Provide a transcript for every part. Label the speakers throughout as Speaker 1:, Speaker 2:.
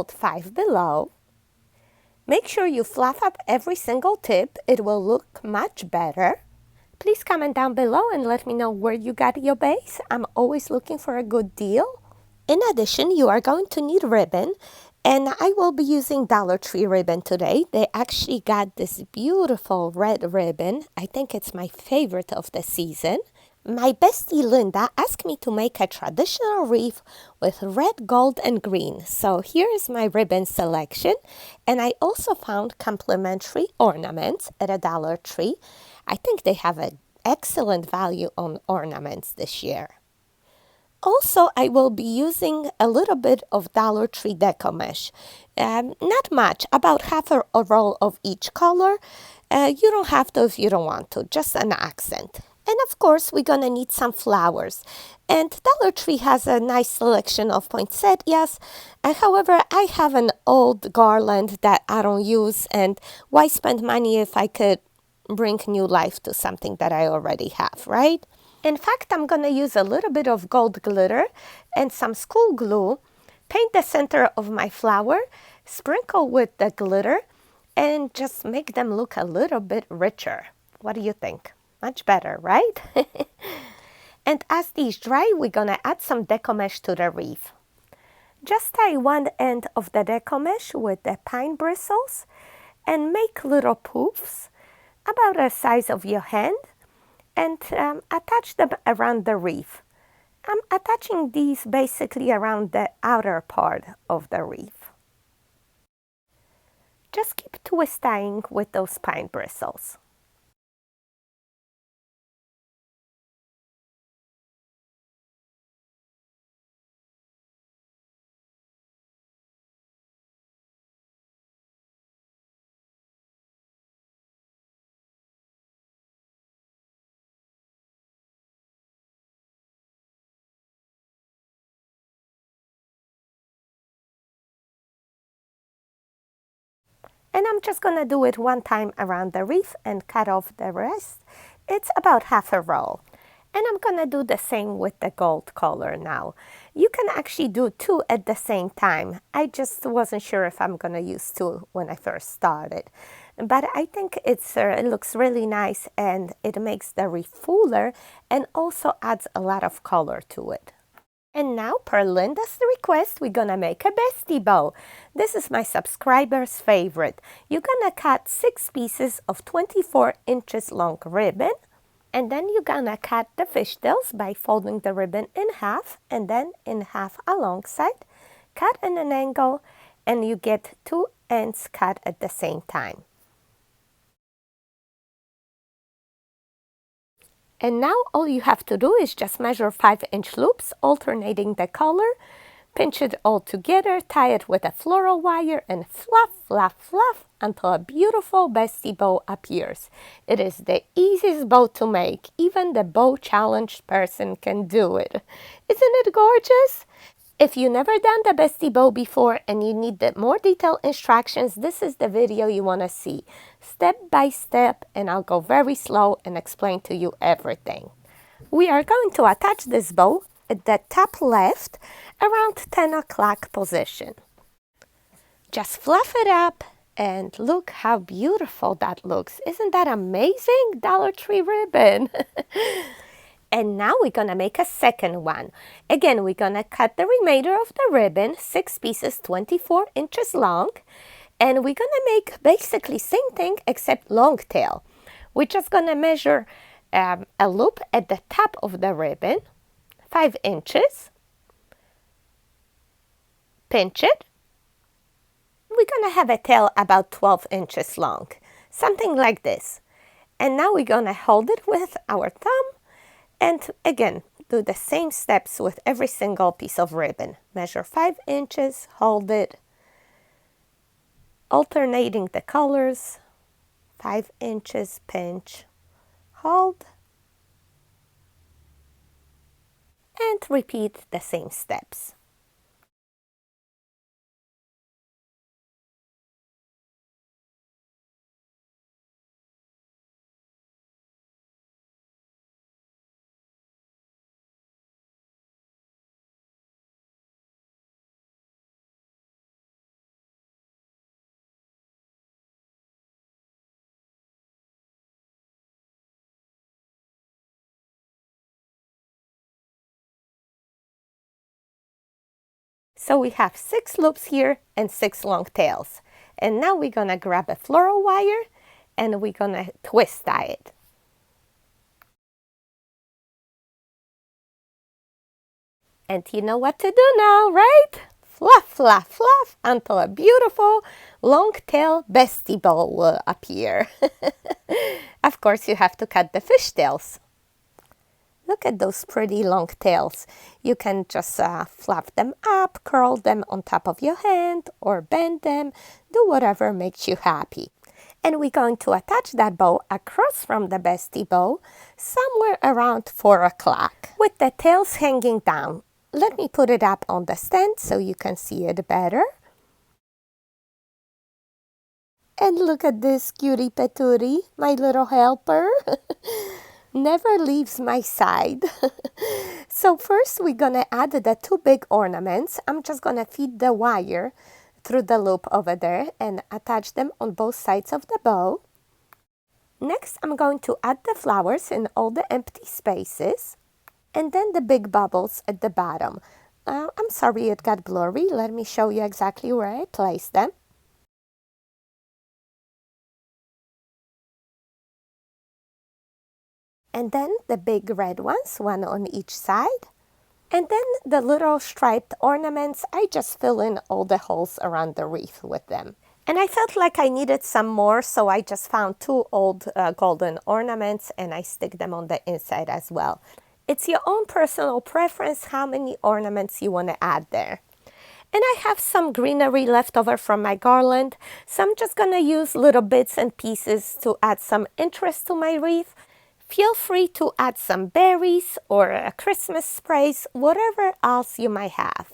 Speaker 1: about 5 below. Make sure you fluff up every single tip. It will look much better. Please comment down below and let me know where you got your base. I'm always looking for a good deal. In addition, you are going to need ribbon, and I will be using Dollar Tree ribbon today. They actually got this beautiful red ribbon. I think it's my favorite of the season. My bestie Linda asked me to make a traditional wreath with red, gold, and green. So here is my ribbon selection. And I also found complimentary ornaments at a Dollar Tree. I think they have an excellent value on ornaments this year. Also, I will be using a little bit of Dollar Tree deco mesh. Not much, about half a roll of each color. You don't have to if you don't want to, just an accent. And of course, we're gonna need some flowers. And Dollar Tree has a nice selection of poinsettias. However, I have an old garland that I don't use, and why spend money if I could bring new life to something that I already have, right? In fact, I'm gonna use a little bit of gold glitter and some school glue, paint the center of my flower, sprinkle with the glitter, and just make them look a little bit richer. What do you think? Much better, right? And as these dry, we're gonna add some deco mesh to the wreath. Just tie one end of the deco mesh with the pine bristles and make little poofs about the size of your hand and attach them around the wreath. I'm attaching these basically around the outer part of the wreath. Just keep twist tying with those pine bristles. And I'm just gonna do it one time around the wreath and cut off the rest. It's about half a roll. And I'm gonna do the same with the gold color now. You can actually do two at the same time. I just wasn't sure if I'm gonna use two when I first started. But I think it looks really nice and it makes the wreath fuller and also adds a lot of color to it. And now, per Linda's request, we're gonna make a bestie bow. This is my subscriber's favorite. You're gonna cut 6 pieces of 24 inches long ribbon, and then you're gonna cut the fishtails by folding the ribbon in half and then in half alongside, cut in an angle, and you get 2 ends cut at the same time. And now all you have to do is just measure 5-inch loops, alternating the color, pinch it all together, tie it with a floral wire, and fluff, fluff, fluff until a beautiful bestie bow appears. It is the easiest bow to make. Even the bow challenged person can do it. Isn't it gorgeous? If you've never done the bestie bow before and you need the more detailed instructions, this is the video you want to see. Step by step, and I'll go very slow and explain to you everything. We are going to attach this bow at the top left around 10 o'clock position. Just fluff it up and look how beautiful that looks. Isn't that amazing? Dollar Tree ribbon. And now we're gonna make a second one. Again, we're gonna cut the remainder of the ribbon, 6 pieces, 24 inches long. And we're gonna make basically same thing except long tail. We're just gonna measure a loop at the top of the ribbon, 5 inches. Pinch it. We're gonna have a tail about 12 inches long, something like this. And now we're gonna hold it with our thumb. And again, do the same steps with every single piece of ribbon. Measure 5 inches, hold it, alternating the colors, 5 inches, pinch, hold, and repeat the same steps. So we have 6 loops here and 6 long tails. And now we're gonna grab a floral wire and we're gonna twist tie it. And you know what to do now, right? Fluff, fluff, fluff until a beautiful long tail bestie bow will appear. Of course, you have to cut the fishtails. Look at those pretty long tails. You can just fluff them up, curl them on top of your hand, or bend them. Do whatever makes you happy. And we're going to attach that bow across from the bestie bow somewhere around 4 o'clock with the tails hanging down. Let me put it up on the stand so you can see it better. And look at this cutie patootie, my little helper. Never leaves my side. So first we're gonna add the 2 big ornaments. I'm just gonna feed the wire through the loop over there and attach them on both sides of the bow. Next, I'm going to add the flowers in all the empty spaces and then the big bubbles at the bottom. I'm sorry it got blurry. Let me show you exactly where I placed them. And then the big red ones, one on each side. And then the little striped ornaments, I just fill in all the holes around the wreath with them. And I felt like I needed some more, so I just found 2 old golden ornaments and I stick them on the inside as well. It's your own personal preference how many ornaments you want to add there. And I have some greenery left over from my garland, so I'm just going to use little bits and pieces to add some interest to my wreath. Feel free to add some berries or Christmas sprays, whatever else you might have.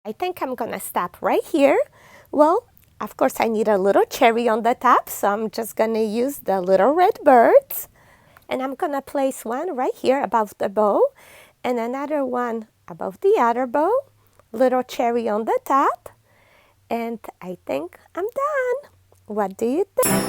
Speaker 1: I think I'm gonna stop right here. Well, of course I need a little cherry on the top, so I'm just gonna use the little red birds. And I'm gonna place one right here above the bow and another one above the other bow. Little cherry on the top. And I think I'm done. What do you think?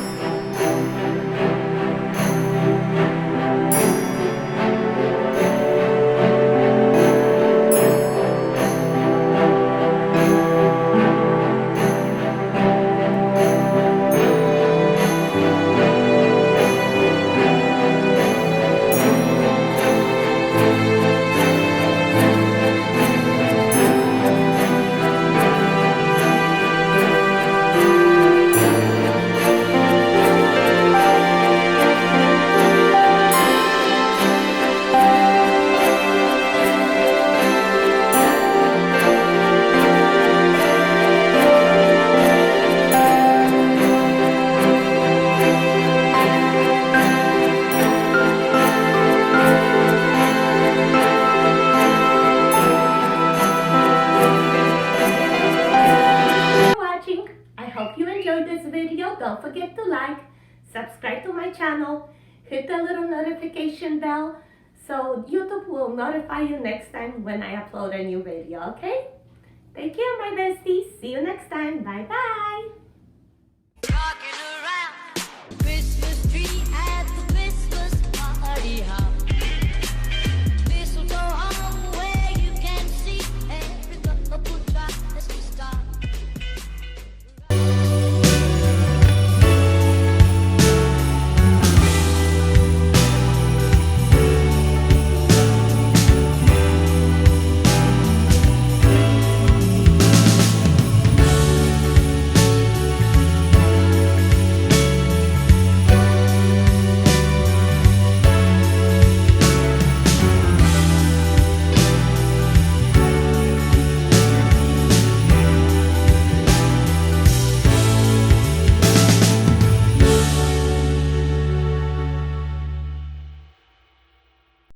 Speaker 1: Don't forget to like, subscribe to my channel, hit the little notification bell so YouTube will notify you next time when I upload a new video, okay? Take care, my besties. See you next time. Bye bye.